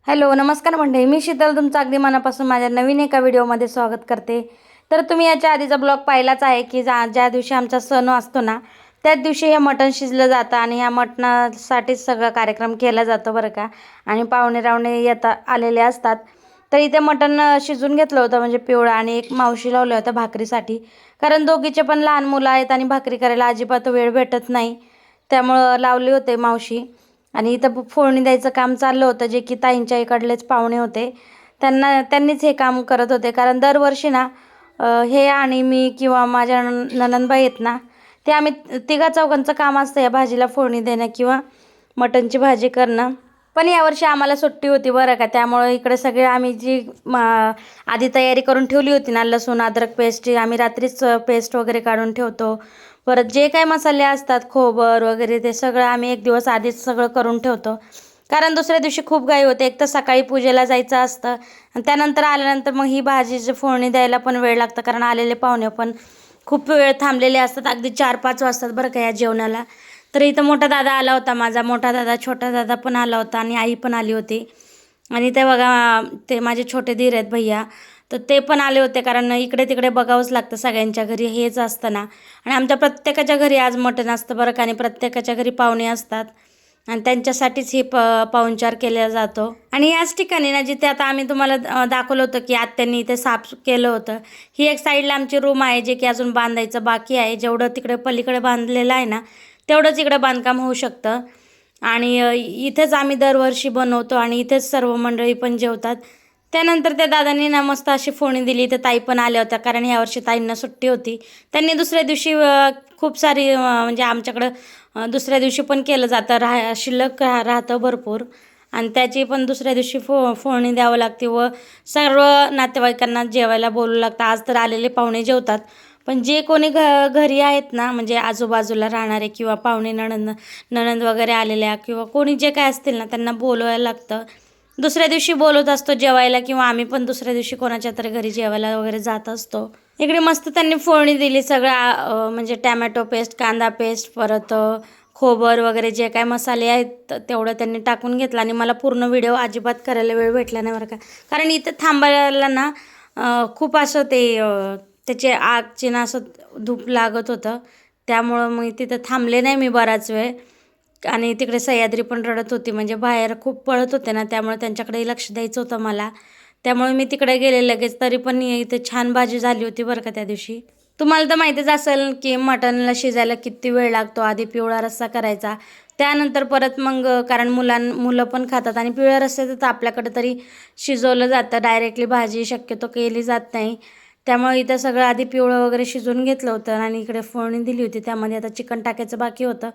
Hello नमस्कार मंडळी, मी शीतल तुमचं अगदी मनापासून माझ्या नवीन एका व्हिडिओमध्ये स्वागत करते। तर तुम्ही याच्या आधीचा ब्लॉग पाहिलाच आहे की ज्या दिवशी आमचा सण असतो ना त्याच दिवशी हे मटण शिजलं जातं आणि ह्या मटणासाठीच सगळा कार्यक्रम केला जातो बरं का। आणि पाहुणे रावणे आलेले असतात। तर इथे मटण शिजून घेतलं होतं म्हणजे पिवळं, आणि एक मावशी लावल्या होत्या भाकरीसाठी, कारण दोघीचे पण लहान मुलं आहेत आणि भाकरी करायला अजिबात वेळ भेटत नाही, त्यामुळं लावले होते मावशी। आणि इथं फोडणी द्यायचं काम चाललं होतं, जे की ताईंच्या इकडलेच पाहुणे होते, त्यांनीच हे काम करत होते। कारण दरवर्षी ना हे आणि मी किंवा माझ्या नणंदबाई आहेत ना, ते आम्ही तिघा चौघांचं काम असतं या भाजीला फोडणी देणं किंवा मटणची भाजी करणं। पण यावर्षी आम्हाला सुट्टी होती बरं का, त्यामुळे इकडे सगळे आम्ही जी आधी तयारी करून ठेवली होती ना, लसूण अद्रक पेस्ट आम्ही रात्रीच पेस्ट वगैरे काढून ठेवतो। परत जे काही मसाले असतात, खोबर वगैरे, ते सगळं आम्ही एक दिवस आधीच सगळं करून ठेवतो, कारण दुसऱ्या दिवशी खूप घाई होते। एक तर सकाळी पूजेला जायचं असतं आणि त्यानंतर आल्यानंतर मग ही भाजीची फोडणी द्यायला पण वेळ लागतं, कारण आलेले पाहुणे पण खूप वेळ थांबलेले असतात, अगदी 4-5 वाजतात बरं का या जेवणाला। तर इथं मोठा दादा आला होता, माझा मोठा दादा, छोटा दादा पण आला होता आणि आई पण आली होती। आणि ते बघा, ते माझे छोटे धीर आहेत भैया, तर ते पण आले होते, कारण इकडे तिकडे बघावंच लागतं, सगळ्यांच्या घरी हेच असतं ना। आणि आमच्या प्रत्येकाच्या घरी आज मटण असतं बरं का, आणि प्रत्येकाच्या घरी पाहुणे असतात आणि त्यांच्यासाठीच ही पाहुणचार केला जातो। आणि याच ठिकाणी ना, जिथे आता आम्ही तुम्हाला दाखवलं होतं की आत्यांनी इथे साफ केलं होतं, ही एक साईडला आमची रूम आहे, जे की अजून बांधायचं बाकी आहे। जेवढं तिकडे पलीकडे बांधलेलं आहे ना, तेवढंच इकडे बांधकाम होऊ शकतं। आणि इथेच आम्ही दरवर्षी बनवतो आणि इथेच सर्व मंडळी पण जेवतात। त्यानंतर त्या दादांनी ना मस्त अशी फोडणी दिली, तर ताई पण आल्या होत्या, कारण यावर्षी ताईंना सुट्टी होती। त्यांनी दुसऱ्या दिवशी खूप सारी म्हणजे आमच्याकडं दुसऱ्या दिवशी पण केलं जातं, शिल्लक राहतं भरपूर, आणि त्याची पण दुसऱ्या दिवशी फोडणी द्यावं लागते व सर्व नातेवाईकांना जेवायला बोलू लागतं। आज तर आलेले पाहुणे जेवतात, पण जे कोणी घरी आहेत ना, म्हणजे आजूबाजूला राहणारे किंवा पाहुणे नणंद वगैरे आलेल्या किंवा कोणी जे काय असतील ना, त्यांना बोलवायला लागतं। दुसऱ्या दिवशी बोलवत असतो जेवायला, किंवा आम्ही पण दुसऱ्या दिवशी कोणाच्या तरी घरी जेवायला वगैरे जात असतो। इकडे मस्त त्यांनी फोडणी दिली सगळं, म्हणजे टॅमॅटो पेस्ट, कांदा पेस्ट, परत खोबर वगैरे जे काय मसाले आहेत तेवढं त्यांनी टाकून घेतलं। आणि मला पूर्ण व्हिडिओ अजिबात करायला वेळ भेटला नाही बरं का, कारण इथं थांबायला ना खूप असं त्याचे आगचे ना असं धूप लागत होतं, त्यामुळं मग तिथं थांबले नाही मी बराच वेळ। आणि तिकडे सह्याद्री पण रडत होती, म्हणजे बाहेर खूप पळत होते ना, त्यामुळे त्यांच्याकडे लक्ष द्यायचं होतं मला, त्यामुळे मी तिकडे गेले लगेच। तरी पण इथे छान भाजी झाली होती बरं का त्या दिवशी। तुम्हाला तर माहितीच असेल की मटणला शिजायला किती वेळ लागतो। आधी पिवळा रस्सा करायचा, त्यानंतर परत मग, कारण मुलं पण खातात आणि पिवळ्या रस्स्याचं तर आपल्याकडे तरी शिजवलं जातं, डायरेक्टली भाजी शक्यतो केली जात नाही। त्यामुळे इथं सगळं आधी पिवळं वगैरे शिजवून घेतलं होतं आणि इकडे फोडणी दिली होती। त्यामध्ये आता चिकन टाकायचं बाकी होतं,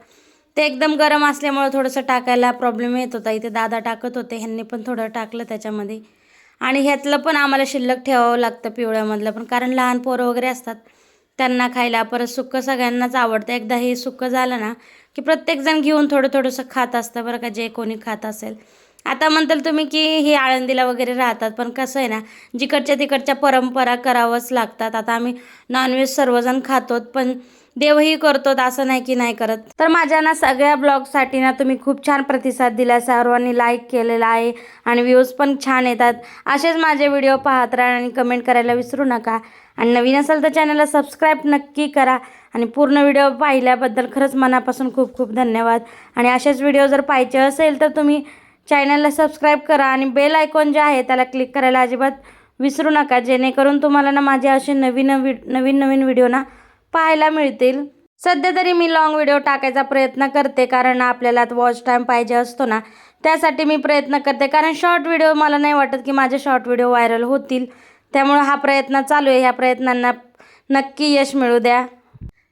ते एकदम गरम असल्यामुळे थोडंसं टाकायला प्रॉब्लेम येत होता। इथे दादा टाकत होते, ह्यांनी पण थोडं टाकलं त्याच्यामध्ये, आणि ह्यातलं पण आम्हाला शिल्लक ठेवावं लागतं पिवळ्यामधलं पण, कारण लहान पोरं वगैरे असतात त्यांना खायला। परत सुक्कं सगळ्यांनाच आवडतं, एकदा हे सुक्कं झालं ना की प्रत्येकजण घेऊन थोडं थोडंसं खात असतं बरं का, जे कोणी खात असेल। आता म्हणताल तुम्ही की हे आळंदीला वगैरे राहतात, पण कसं आहे ना, जिकडच्या तिकडच्या परंपरा करावंच लागतात। आता आम्ही नॉनव्हेज सर्वजण खातो, पण देवही करतो, असं नाही की नाही करत। तर माझ्या ना सगळ्या ब्लॉगसाठी ना तुम्ही खूप छान प्रतिसाद दिला, सर्वांनी लाईक केलेला आहे आणि व्ह्यूज पण छान येतात। असेच माझे व्हिडिओ पाहत राहा आणि कमेंट करायला विसरू नका, आणि नवीन असेल तर चॅनलला सबस्क्राईब नक्की करा। आणि पूर्ण व्हिडिओ पाहिल्याबद्दल खरंच मनापासून खूप खूप धन्यवाद। आणि असेच व्हिडिओ जर पाहिजे असेल तर तुम्ही चॅनलला सबस्क्राईब करा आणि बेल आयकॉन जे आहे त्याला क्लिक करायला अजिबात विसरू नका, जेणेकरून तुम्हाला ना माझे असे नवीन नवीन व्हिडिओ ना पाहायला मिळतील। सध्या तरी मी लॉंग व्हिडिओ टाकायचा प्रयत्न करते, कारण आपल्याला वॉच टाईम पाहिजे असतो ना, त्यासाठी मी प्रयत्न करते। कारण शॉर्ट व्हिडिओ मला नाही वाटत की माझे शॉर्ट व्हिडिओ व्हायरल होतील, त्यामुळे हा प्रयत्न चालू आहे। ह्या प्रयत्नांना नक्की यश मिळू द्या।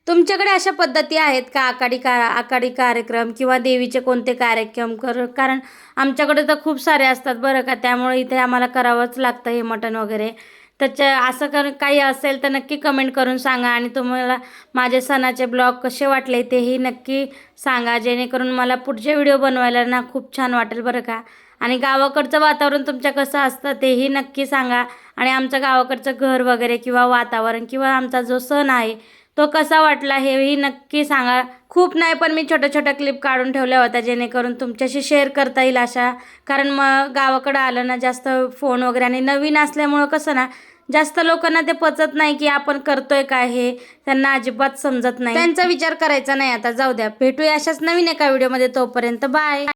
तुमच्याकडे अशा पद्धती आहेत का, आकाडी कार्यक्रम किंवा देवीचे कोणते कार्यक्रम कारण आमच्याकडे तर खूप सारे असतात बरं का, त्यामुळे इथे आम्हाला करावंच लागतं हे मटण वगैरे। असं काही असेल तर नक्की कमेंट करून सांगा, आणि तुम्हाला माझे सणाचे ब्लॉग कसे वाटले तेही नक्की सांगा, जेणेकरून मला पुढचे व्हिडिओ बनवायला ना खूप छान वाटेल बरं का। आणि गावाकडचं वातावरण तुमच्या कसं असतं तेही नक्की सांगा, आणि आमचं गावाकडचं घर वगैरे किंवा वातावरण किंवा आमचा जो सण आहे तो कसा वाटला हेही नक्की सांगा. खूप नाही पण मी छोट्या छोट्या क्लिप काढून ठेवल्या होत्या जेणेकरून तुमच्याशी शेअर करता येईल अशा. कारण मग गावाकडं आलं ना जास्त फोन वगैरे आणि नवीन असल्यामुळं कसं ना जास्त लोकांना ते पचत नाही की आपण करतोय काय हे त्यांना अजिबात समजत नाही. त्यांचा विचार करायचा नाही. आता जाऊ द्या, भेटूया अशाच नवीन एका व्हिडिओमध्ये. तोपर्यंत बाय.